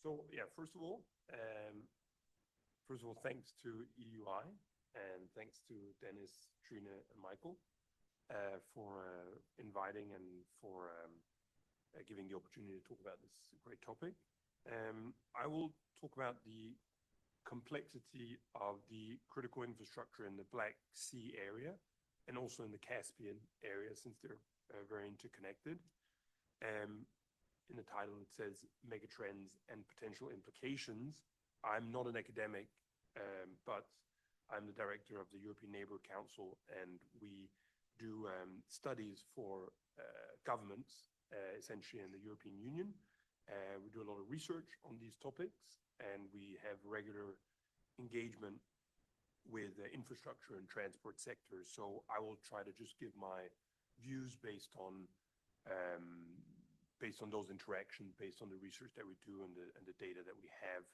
So yeah, first of all, thanks to EUI and thanks to Dennis, Trina, and Michael for inviting and for giving the opportunity to talk about this great topic. I will talk about the complexity of the critical infrastructure in the Black Sea area and also in the Caspian area, since they're very interconnected. In the title, it says Megatrends and Potential Implications. I'm not an academic, but I'm the director of the European Neighbourhood Council, and we do studies for governments, essentially in the European Union. We do a lot of research on these topics, and we have regular engagement with the infrastructure and transport sectors. So I will try to just give my views based on those interactions, based on the research that we do and the data that we have,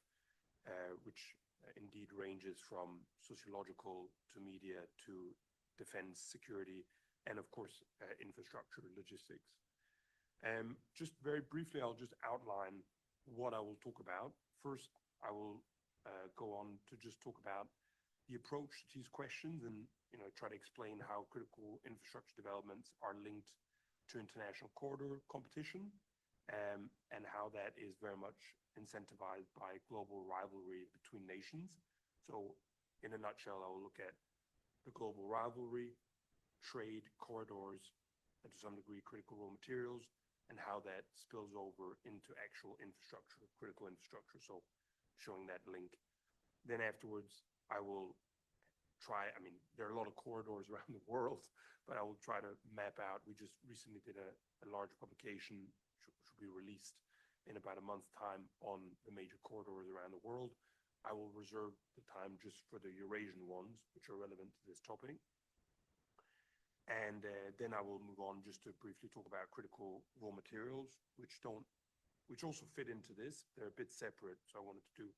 which indeed ranges from sociological to media to defense, security, and of course, infrastructure, logistics. Just very briefly, I'll just outline what I will talk about. First, I will go on to just talk about the approach to these questions and try to explain how critical infrastructure developments are linked to international corridor competition, and how that is very much incentivized by global rivalry between nations. So in a nutshell, I will look at the global rivalry, trade, corridors, and to some degree critical raw materials, and how that spills over into actual infrastructure, critical infrastructure, so showing that link. Then afterwards, I will try, there are a lot of corridors around the world, but I will try to map out. We just recently did a large publication, should be released in about a month's time, on the major corridors around the world. I will reserve the time just for the Eurasian ones, which are relevant to this topic. And then I will move on just to briefly talk about critical raw materials, which also fit into this. They're a bit separate, so I wanted to do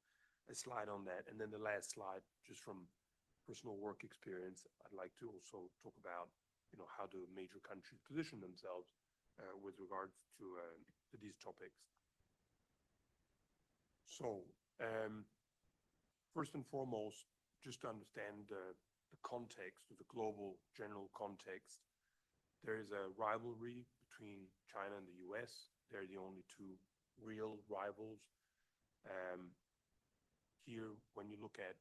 a slide on that. And then the last slide, just from personal work experience, I'd like to also talk about, how do major countries position themselves with regards to these topics. So, first and foremost, just to understand the context, the global general context, there is a rivalry between China and the US. They're the only two real rivals. Here, when you look at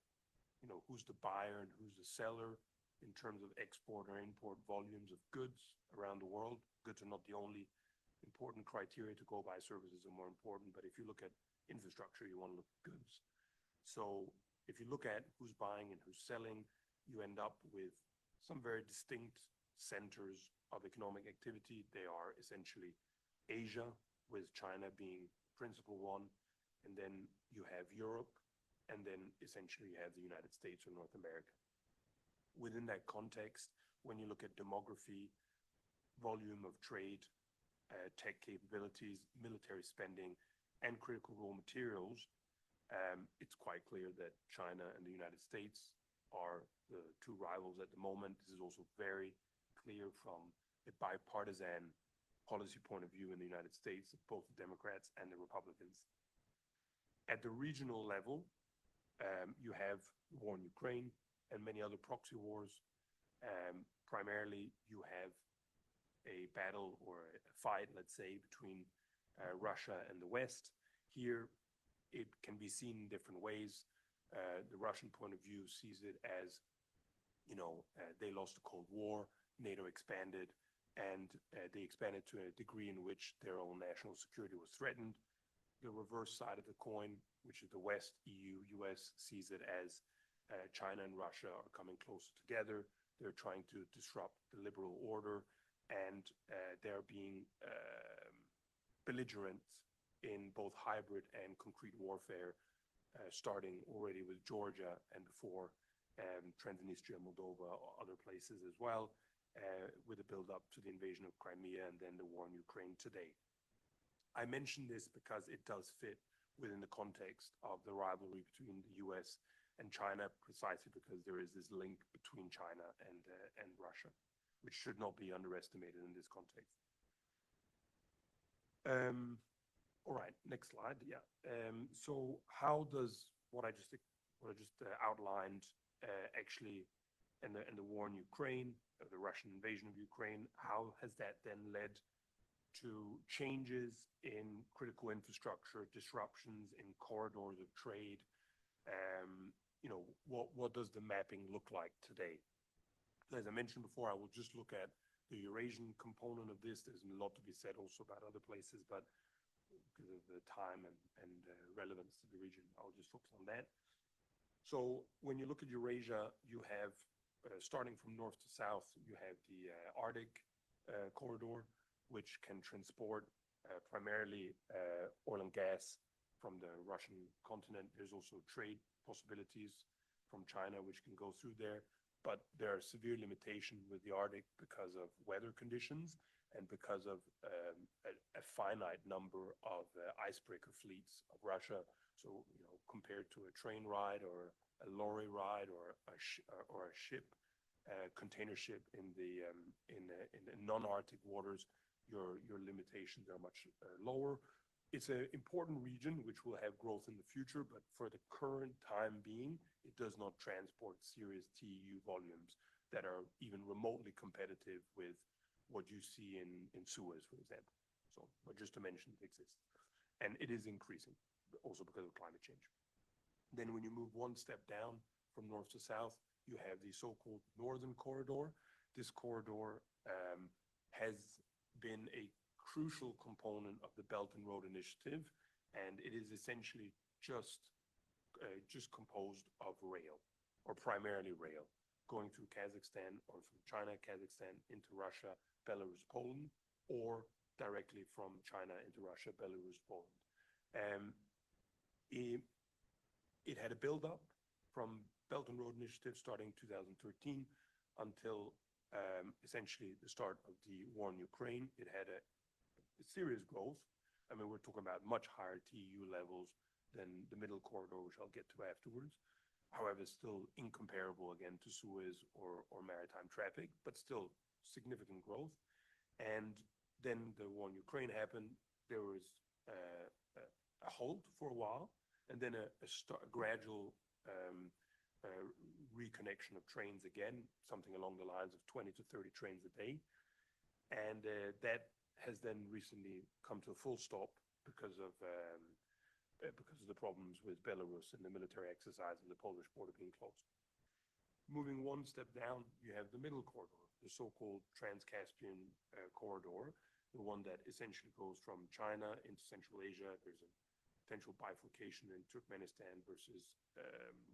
who's the buyer and who's the seller in terms of export or import volumes of goods around the world. Goods are not the only important criteria to go by. Services are more important, but if you look at infrastructure, you want to look at goods. So if you look at who's buying and who's selling, you end up with some very distinct centers of economic activity. They are essentially Asia, with China being principal one, and then you have Europe, and then essentially you have the United States or North America. Within that context, when you look at demography, volume of trade, tech capabilities, military spending, and critical raw materials, it's quite clear that China and the United States are the two rivals at the moment. This is also very clear from a bipartisan policy point of view in the United States, both the Democrats and the Republicans. At the regional level, you have the war in Ukraine and many other proxy wars. Primarily, you have a battle or a fight, let's say, between Russia and the West. Here, it can be seen in different ways. The Russian point of view sees it as, they lost the Cold War, NATO expanded, and they expanded to a degree in which their own national security was threatened. The reverse side of the coin, which is the West, EU, US, sees it as China and Russia are coming closer together. They're trying to disrupt the liberal order, and they're being belligerent in both hybrid and concrete warfare, starting already with Georgia and before Transnistria, Moldova, or other places as well, with a build-up to the invasion of Crimea and then the war in Ukraine today. I mention this because it does fit within the context of the rivalry between the US and China, precisely because there is this link between China and Russia, which should not be underestimated in this context. All right, next slide. Yeah. So how does what I just outlined actually in the war in Ukraine, the Russian invasion of Ukraine, how has that then led to changes in critical infrastructure, disruptions in corridors of trade? What does the mapping look like today? As I mentioned before, I will just look at the Eurasian component of this. There's a lot to be said also about other places, but because of the time and relevance to the region, I'll just focus on that. So when you look at Eurasia, you have, starting from north to south, you have the Arctic corridor, which can transport primarily oil and gas from the Russian continent. There's also trade possibilities from China, which can go through there. But there are severe limitations with the Arctic because of weather conditions and because of a finite number of icebreaker fleets of Russia. So, compared to a train ride or a lorry ride or a ship, container ship in the non-Arctic waters, your limitations are much lower. It's an important region which will have growth in the future, but for the current time being, it does not transport serious TEU volumes that are even remotely competitive with what you see in Suez, for example. So, but just to mention, it exists. And it is increasing, also because of climate change. Then when you move one step down from north to south, you have the so-called Northern Corridor. This corridor has been a crucial component of the Belt and Road Initiative, and it is essentially just composed of rail, or primarily rail, going through Kazakhstan or from China, Kazakhstan into Russia, Belarus, Poland, or directly from China into Russia, Belarus, Poland. It had a build-up from Belt and Road Initiative starting 2013 until essentially the start of the war in Ukraine. It had a serious growth. I mean, we're talking about much higher TEU levels than the middle corridor, which I'll get to afterwards. However, still incomparable again to Suez or maritime traffic, but still significant growth. And then the war in Ukraine happened. There was a halt for a while, and then a gradual reconnection of trains again, something along the lines of 20 to 30 trains a day. And that has then recently come to a full stop because of the problems with Belarus and the military exercise and the Polish border being closed. Moving one step down, you have the middle corridor, the so-called Trans-Caspian corridor, the one that essentially goes from China into Central Asia. There's a potential bifurcation in Turkmenistan versus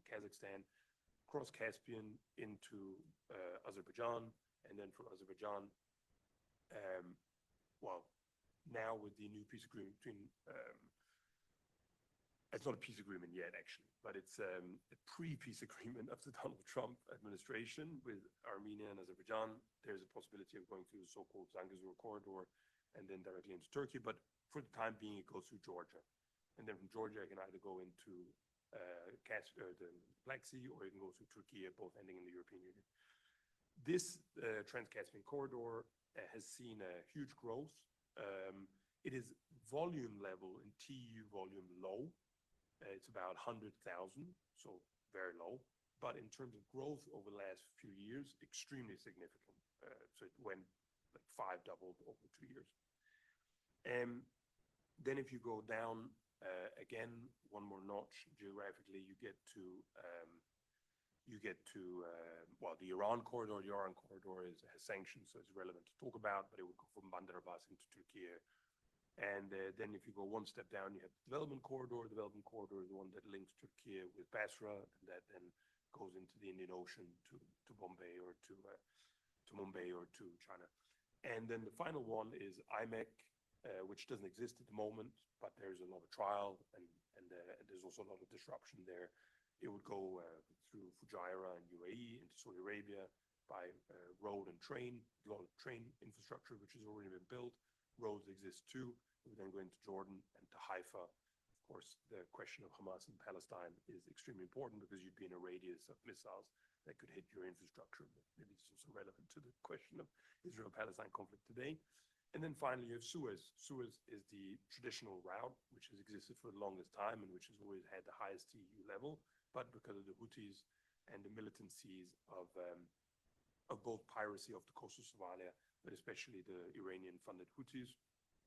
Kazakhstan, across Caspian into Azerbaijan, and then from Azerbaijan, now with the new peace agreement between, it's not a peace agreement yet, actually, but it's a pre-peace agreement of the Donald Trump administration with Armenia and Azerbaijan. There's a possibility of going through the so-called Zangezur corridor and then directly into Turkey, but for the time being, it goes through Georgia. And then from Georgia, it can either go into the Black Sea, or you can go through Turkey, both ending in the European Union. This Trans-Caspian corridor has seen a huge growth. It is volume level in TEU volume low. It's about 100,000, so very low. But in terms of growth over the last few years, extremely significant. So it went like doubled over 2 years. And then if you go down again, one more notch geographically, you get to the Iran corridor. The Iran corridor has sanctions, so it's relevant to talk about, but it would go from Bandar Abbas into Turkey. And then if you go one step down, you have the development corridor. The development corridor is the one that links Turkey with Basra, and that then goes into the Indian Ocean to Bombay or to Mumbai or to China. And then the final one is IMEC, which doesn't exist at the moment, but there's a lot of trial and there's also a lot of disruption there. It would go through Fujairah and UAE into Saudi Arabia by road and train. A lot of train infrastructure which has already been built. Roads exist too. We then go into Jordan and to Haifa. Of course, the question of Hamas and Palestine is extremely important because you'd be in a radius of missiles that could hit your infrastructure. But maybe it's also relevant to the question of Israel-Palestine conflict today. And then finally, you have Suez. Suez is the traditional route, which has existed for the longest time and which has always had the highest EU level. But because of the Houthis and the militancies of both piracy off the coast of Somalia, but especially the Iranian-funded Houthis,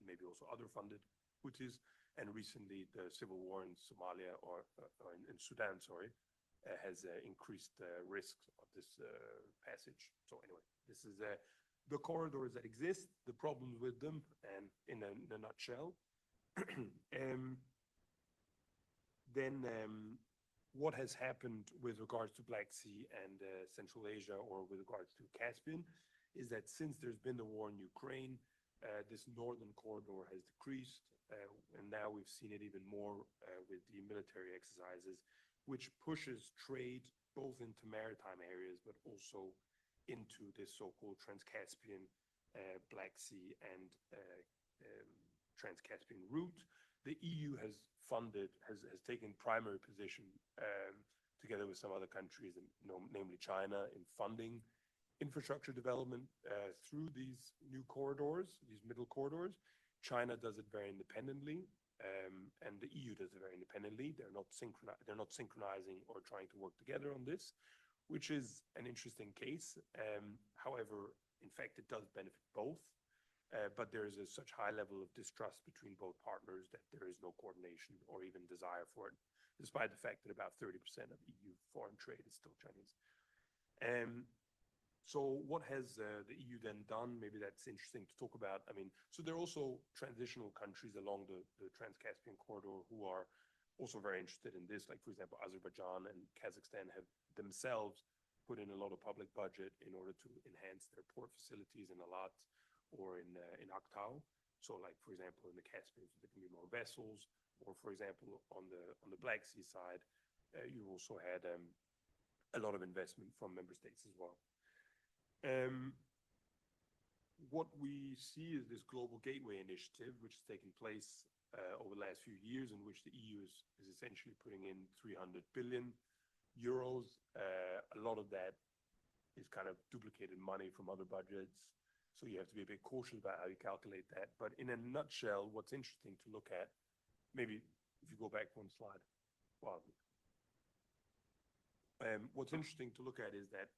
maybe also other funded Houthis, and recently the civil war in Somalia or in Sudan, sorry, has increased the risks of this passage. So anyway, this is the corridors that exist, the problems with them, and in a nutshell. Then what has happened with regards to Black Sea and Central Asia, or with regards to Caspian, is that since there's been the war in Ukraine, this northern corridor has decreased, and now we've seen it even more with the military exercises, which pushes trade both into maritime areas, but also into this so-called Trans-Caspian, Black Sea, and Trans-Caspian route. The EU has taken primary position together with some other countries, namely China, in funding infrastructure development through these new corridors, these middle corridors. China does it very independently, and the EU does it very independently. They're not synchronizing or trying to work together on this, which is an interesting case. However, in fact, it does benefit both, but there is such high level of distrust between both partners that there is no coordination or even desire for it, despite the fact that about 30% of EU foreign trade is still Chinese. So what has the EU then done? Maybe that's interesting to talk about. I mean, so there are also transitional countries along the Trans-Caspian corridor who are also very interested in this. Like, for example, Azerbaijan and Kazakhstan have themselves put in a lot of public budget in order to enhance their port facilities in Alat or in Aktau. So, like, for example, in the Caspian, so there can be more vessels. Or, for example, on the Black Sea side, you also had a lot of investment from member states as well. What we see is this Global Gateway Initiative, which has taken place over the last few years, in which the EU is essentially putting in 300 billion euros. A lot of that is kind of duplicated money from other budgets, so you have to be a bit cautious about how you calculate that. But in a nutshell, what's interesting to look at, maybe if you go back one slide, well, what's interesting to look at is that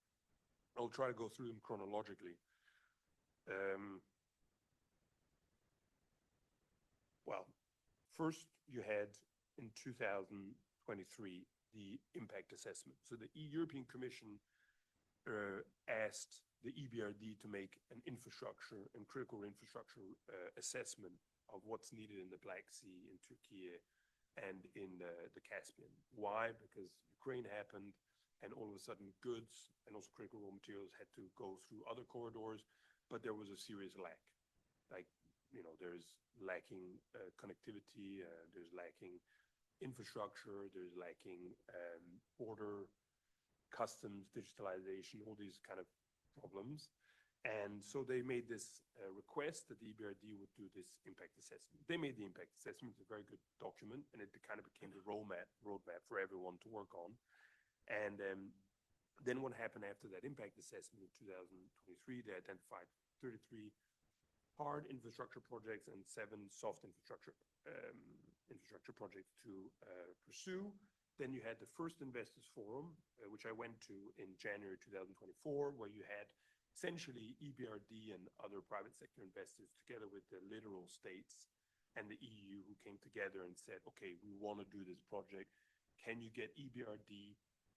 I'll try to go through them chronologically. Well, first you had in 2023 the impact assessment. So the European Commission asked the EBRD to make an infrastructure and critical infrastructure assessment of what's needed in the Black Sea, in Turkey, and in the Caspian. Why? Because Ukraine happened, and all of a sudden goods and also critical raw materials had to go through other corridors, but there was a serious lack. Like, you know, there's lacking connectivity, there's lacking infrastructure, there's lacking border, customs, digitalization, all these kind of problems. And so they made this request that the EBRD would do this impact assessment. They made the impact assessment. It's a very good document, and it kind of became the roadmap for everyone to work on. And then what happened after that impact assessment in 2023, they identified 33 hard infrastructure projects and 7 soft infrastructure projects to pursue. Then you had the first Investors Forum, which I went to in January 2024, where you had essentially EBRD and other private sector investors together with the littoral states and the EU, who came together and said, okay, we want to do this project. Can you get EBRD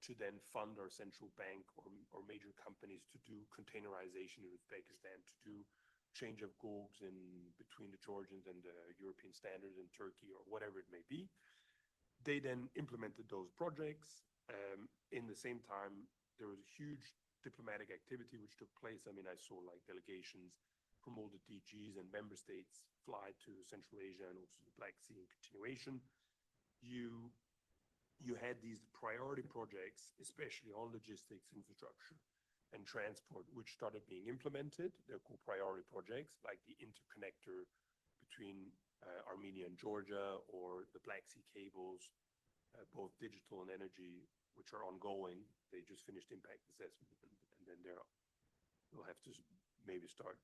to then fund our central bank or major companies to do containerization in Uzbekistan, to do change of goods in between the Georgians and the European standards in Turkey, or whatever it may be. They then implemented those projects. In the same time, there was a huge diplomatic activity which took place. I mean, I saw like delegations from all the DGs and member states fly to Central Asia and also the Black Sea in continuation. You had these priority projects, especially on logistics, infrastructure, and transport, which started being implemented. They're called priority projects, like the interconnector between Armenia and Georgia, or the Black Sea cables, both digital and energy, which are ongoing. They just finished impact assessment, and then they'll have to maybe start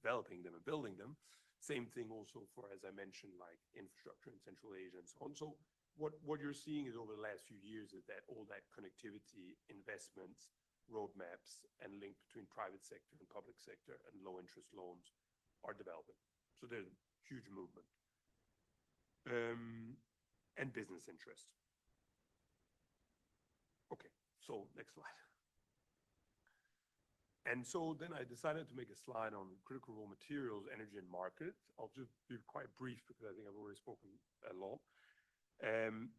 developing them and building them. Same thing also for, as I mentioned, like infrastructure in Central Asia and so on. So what you're seeing is over the last few years is that all that connectivity, investments, roadmaps, and link between private sector and public sector and low interest loans are developing. So there's a huge movement. And business interest. Okay, so next slide. And so then I decided to make a slide on critical raw materials, energy, and market. I'll just be quite brief because I think I've already spoken a lot.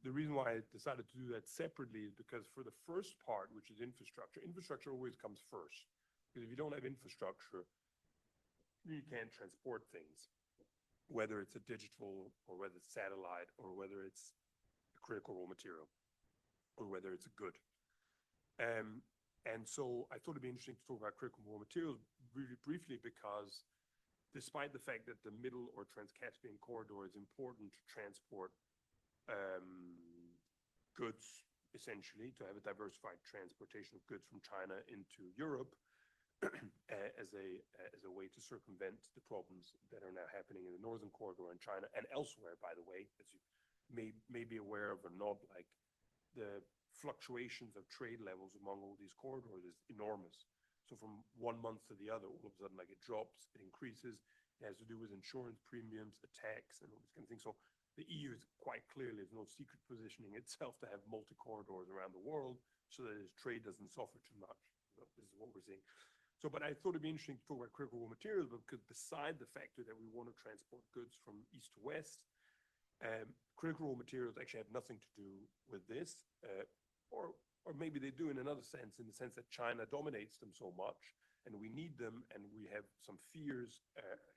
The reason why I decided to do that separately is because for the first part, which is infrastructure, infrastructure always comes first. Because if you don't have infrastructure, you can't transport things, whether it's a digital or whether it's satellite or whether it's a critical raw material or whether it's a good. And so I thought it'd be interesting to talk about critical raw materials really briefly because despite the fact that the Middle or Trans-Caspian corridor is important to transport goods, essentially, to have a diversified transportation of goods from China into Europe as a way to circumvent the problems that are now happening in the Northern Corridor in China and elsewhere, by the way, as you may be aware of or not, like the fluctuations of trade levels among all these corridors is enormous. So from one month to the other, all of a sudden, like it drops, it increases. It has to do with insurance premiums, attacks, and all these kind of things. So the EU is quite clearly, there's no secret positioning itself to have multi-corridors around the world so that its trade doesn't suffer too much. So this is what we're seeing. So, but I thought it'd be interesting to talk about critical raw materials because beside the factor that we want to transport goods from east to west, critical raw materials actually have nothing to do with this. Or maybe they do in another sense, in the sense that China dominates them so much and we need them, and we have some fears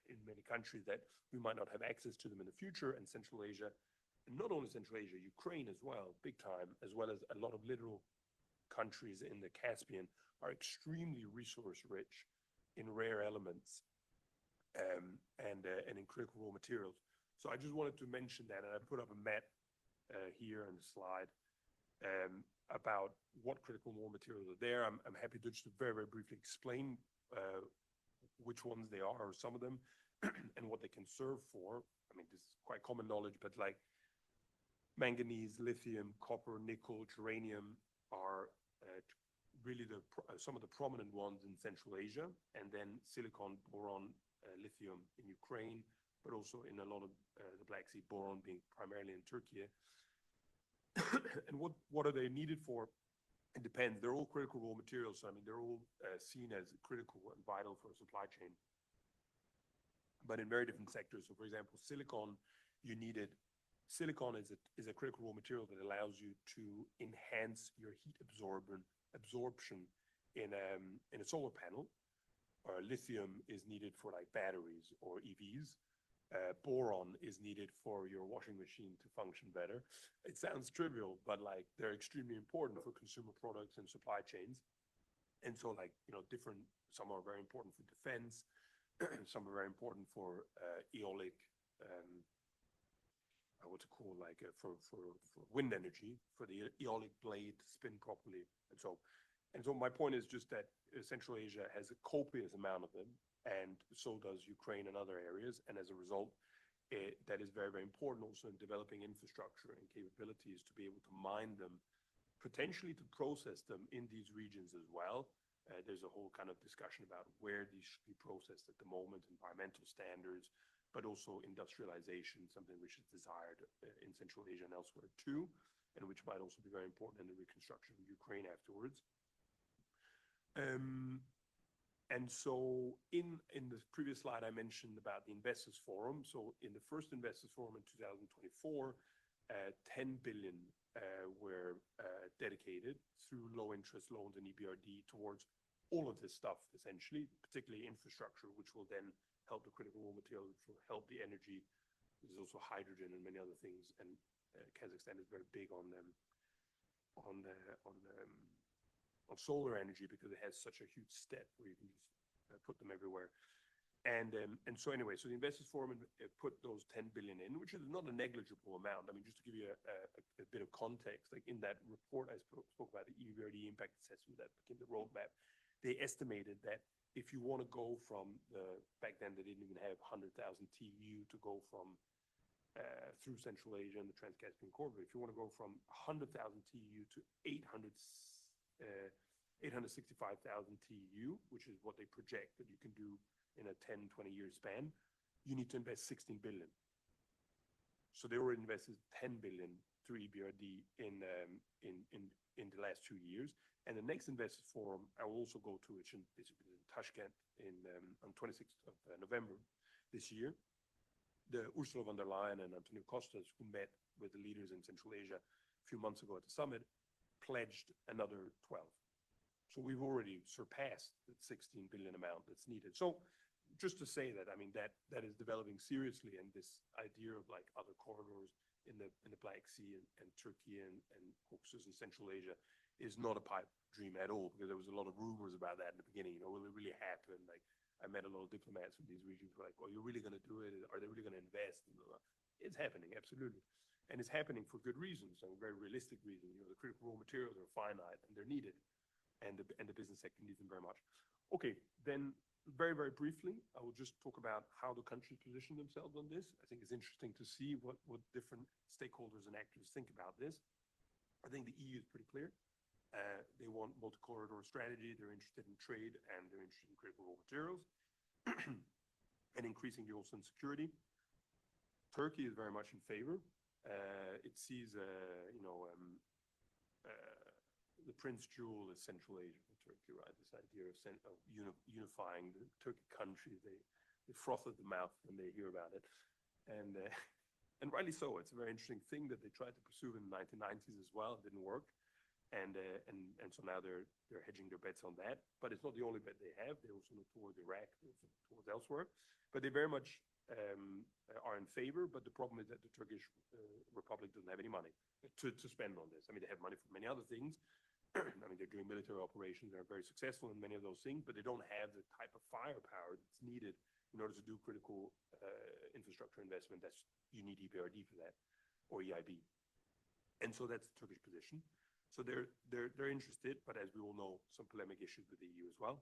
in many countries that we might not have access to them in the future, and Central Asia, and not only Central Asia, Ukraine as well, big time, as well as a lot of little countries in the Caspian are extremely resource rich in rare elements and in critical raw materials. So I just wanted to mention that, and I put up a map here on the slide about what critical raw materials are there. I'm happy to just very, very briefly explain which ones they are, or some of them, and what they can serve for. I mean, this is quite common knowledge, but like manganese, lithium, copper, nickel, germanium are really some of the prominent ones in Central Asia, and then silicon, boron, lithium in Ukraine, but also in a lot of the Black Sea, boron being primarily in Turkey. And what are they needed for? It depends. They're all critical raw materials. So, I mean, they're all seen as critical and vital for a supply chain, but in very different sectors. So, for example, silicon, silicon is a critical raw material that allows you to enhance your heat absorption in a solar panel. Lithium is needed for like batteries or EVs. Boron is needed for your washing machine to function better. It sounds trivial, but like they're extremely important for consumer products and supply chains. And so like, some are very important for defense, some are very important for eolic, for wind energy, for the eolic blade to spin properly. And so my point is just that Central Asia has a copious amount of them, and so does Ukraine and other areas. And as a result, that is very, very important also in developing infrastructure and capabilities to be able to mine them, potentially to process them in these regions as well. There's a whole kind of discussion about where these should be processed at the moment, environmental standards, but also industrialization, something which is desired in Central Asia and elsewhere too, and which might also be very important in the reconstruction of Ukraine afterwards. And so in the previous slide, I mentioned about the Investors Forum. So in the first Investors Forum in 2024, 10 billion were dedicated through low interest loans and EBRD towards all of this stuff, essentially, particularly infrastructure, which will then help the critical raw material, which will help the energy. There's also hydrogen and many other things. And Kazakhstan is very big on solar energy because it has such a huge step where you can just put them everywhere. And so anyway, so the Investors Forum put those 10 billion in, which is not a negligible amount. I mean, just to give you a bit of context, like in that report I spoke about, the EBRD impact assessment that became the roadmap, they estimated that if you want to go from back then they didn't even have 100,000 TEU to go from through Central Asia and the Trans-Caspian corridor. If you want to go from 100,000 TEU to 865,000 TEU, which is what they project that you can do in a 10, 20-year span, you need to invest 16 billion. So they already invested 10 billion through EBRD in the last 2 years. And the next Investors Forum I will also go to, which is in Tashkent on 26th of November this year. The Ursula von der Leyen and Antonio Costas, who met with the leaders in Central Asia a few months ago at the summit, pledged another 12. So we've already surpassed the 16 billion amount that's needed. So just to say that, I mean, that is developing seriously, and this idea of like other corridors in the Black Sea and Turkey and Caucasus and Central Asia is not a pipe dream at all, because there was a lot of rumors about that in the beginning. Will it really happen? Like, I met a lot of diplomats from these regions who were like, "Oh, you're really going to do it? Are they really going to invest?" And it's happening, absolutely. And it's happening for good reasons, and very realistic reasons. The critical raw materials are finite and they're needed, and the business sector needs them very much. Okay, then very, very briefly, I will just talk about how the countries position themselves on this. I think it's interesting to see what different stakeholders and actors think about this. I think the EU is pretty clear. They want multi-corridor strategy. They're interested in trade, and they're interested in critical raw materials, and increasingly also in security. Turkey is very much in favor. It sees, the Prince Jewel is Central Asia for Turkey, right? This idea of unifying the Turkic countries. They froth at the mouth when they hear about it, and rightly so. It's a very interesting thing that they tried to pursue in the 1990s as well. It didn't work. And so now they're hedging their bets on that. But it's not the only bet they have. They also look towards Iraq, they also look towards elsewhere. But they very much are in favor. But the problem is that the Turkish Republic doesn't have any money to spend on this. I mean, they have money for many other things. I mean, they're doing military operations. They're very successful in many of those things. But they don't have the type of firepower that's needed in order to do critical infrastructure investment. You need EBRD for that, or EIB. And so that's the Turkish position. So they're interested, but as we all know, some polemic issues with the EU as well.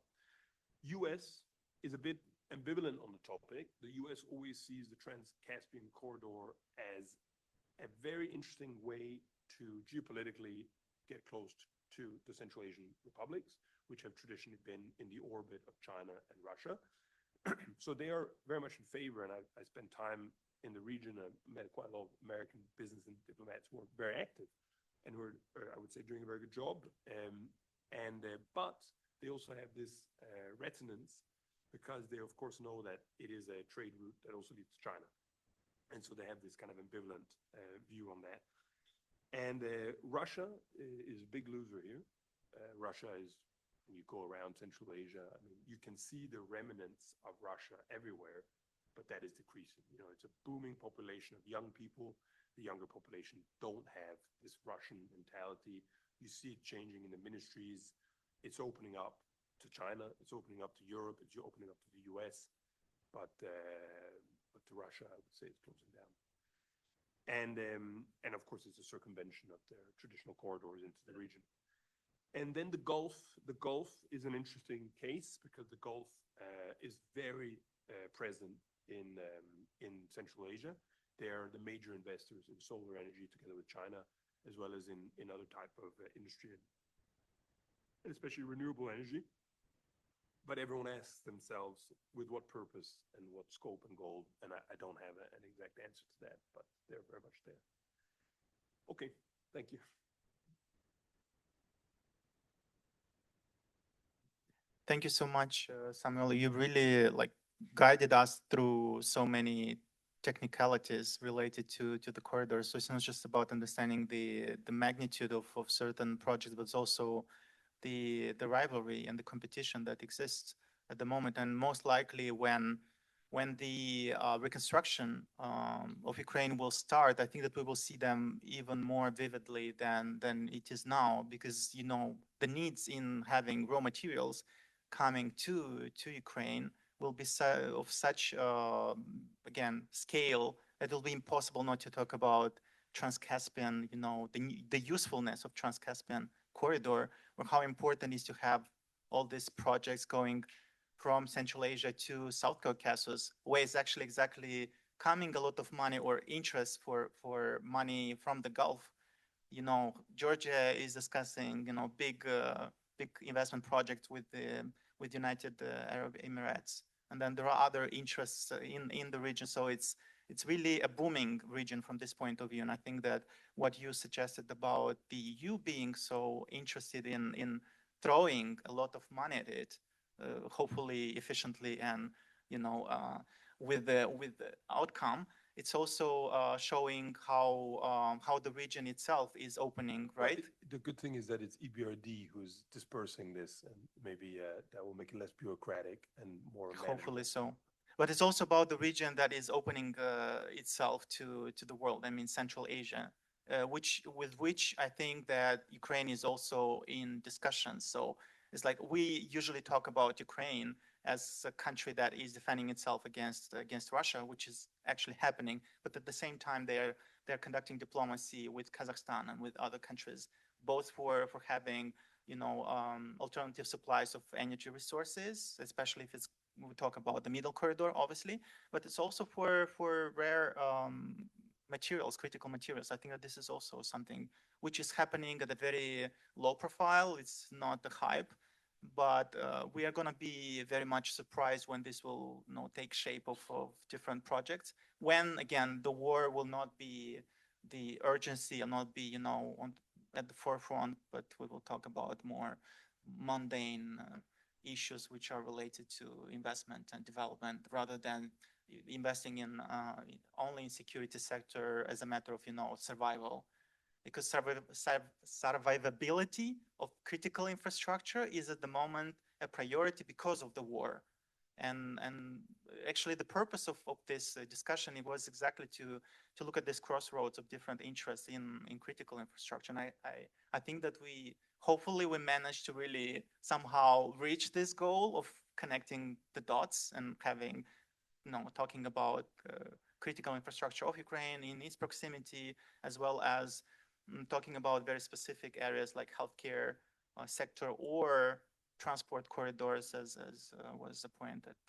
US is a bit ambivalent on the topic. The US always sees the Trans-Caspian corridor as a very interesting way to geopolitically get close to the Central Asian republics, which have traditionally been in the orbit of China and Russia. So they are very much in favor, and I spent time in the region. I met quite a lot of American business and diplomats who are very active and who are, I would say, doing a very good job. But they also have this reticence, because they, of course, know that it is a trade route that also leads to China. And so they have this kind of ambivalent view on that. And Russia is a big loser here. Russia is, when you go around Central Asia, I mean, you can see the remnants of Russia everywhere, but that is decreasing. It's a booming population of young people. The younger population don't have this Russian mentality. You see it changing in the ministries. It's opening up to China. It's opening up to Europe. It's opening up to the US. But to Russia, I would say it's closing down. And of course, it's a circumvention of their traditional corridors into the region. And then the Gulf. The Gulf is an interesting case, because the Gulf is very present in Central Asia. They are the major investors in solar energy together with China, as well as in other type of industry, and especially renewable energy. But everyone asks themselves, with what purpose and what scope and goal? And I don't have an exact answer to that, but they're very much there. Okay, thank you. Thank you so much, Samuel. You really guided us through so many technicalities related to the corridor. So it's not just about understanding the magnitude of certain projects, but it's also the rivalry and the competition that exists at the moment. And most likely when the reconstruction of Ukraine will start, I think that we will see them even more vividly than it is now, because the needs in having raw materials coming to Ukraine will be of such, again, scale that it will be impossible not to talk about Trans-Caspian, the usefulness of Trans-Caspian corridor, or how important it is to have all these projects going from Central Asia to South Caucasus, where it's actually exactly coming a lot of money or interest for money from the Gulf. You know, Georgia is discussing, you know, big investment projects with United Arab Emirates, and then there are other interests in the region. So it's really a booming region from this point of view. And I think that what you suggested about the EU being so interested in throwing a lot of money at it, hopefully efficiently and, you know, with the outcome, it's also showing how the region itself is opening, right? Well, the good thing is that it's EBRD who's dispersing this, and maybe that will make it less bureaucratic and more Hopefully manageable. so. But it's also about the region that is opening itself to the world. I mean, Central Asia, with which I think that Ukraine is also in discussions. So it's like we usually talk about Ukraine as a country that is defending itself against Russia, which is actually happening. But at the same time, they're conducting diplomacy with Kazakhstan and with other countries, both for having, you know, alternative supplies of energy resources, especially if we talk about the middle corridor, obviously, but it's also for rare materials, critical materials. I think that this is also something which is happening at a very low profile. It's not a hype, but we are going to be very much surprised when this will, you know, take shape of different projects. When again, the war will not be the urgency, will not be, you know, at the forefront, but we will talk about more mundane issues which are related to investment and development, rather than investing in only in security sector as a matter of, you know, survival. Because survivability of critical infrastructure is at the moment a priority because of the war. And actually the purpose of this discussion, it was exactly to look at this crossroads of different interests in critical infrastructure. And I think that hopefully we managed to really somehow reach this goal of connecting the dots and having, you know, talking about critical infrastructure of Ukraine in its proximity, as well as talking about very specific areas like healthcare sector or transport corridors, as was the point that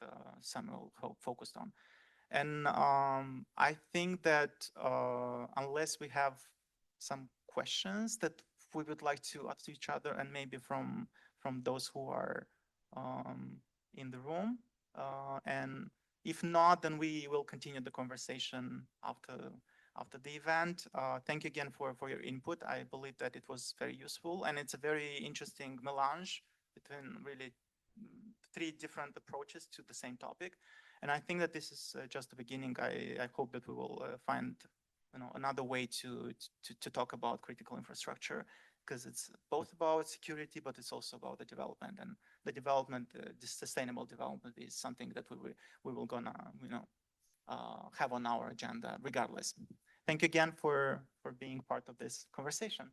Samuel focused on. And I think that unless we have some questions that we would like to ask each other, and maybe from those who are in the room, and if not, then we will continue the conversation after the event. Thank you again for your input. I believe that it was very useful, and it's a very interesting melange between really three different approaches to the same topic. And I think that this is just the beginning. I hope that we will find, you know, another way to talk about critical infrastructure, because it's both about security, but it's also about the development. And the development, the sustainable development, is something that we will gonna, you know, have on our agenda regardless. Thank you again for being part of this conversation.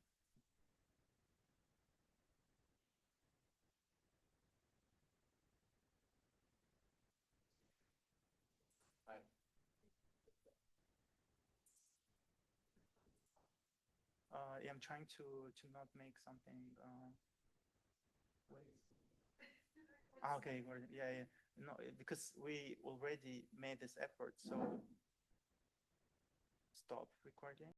Yeah, I'm trying to not make something. Okay, yeah. No, because we already made this effort, so stop recording.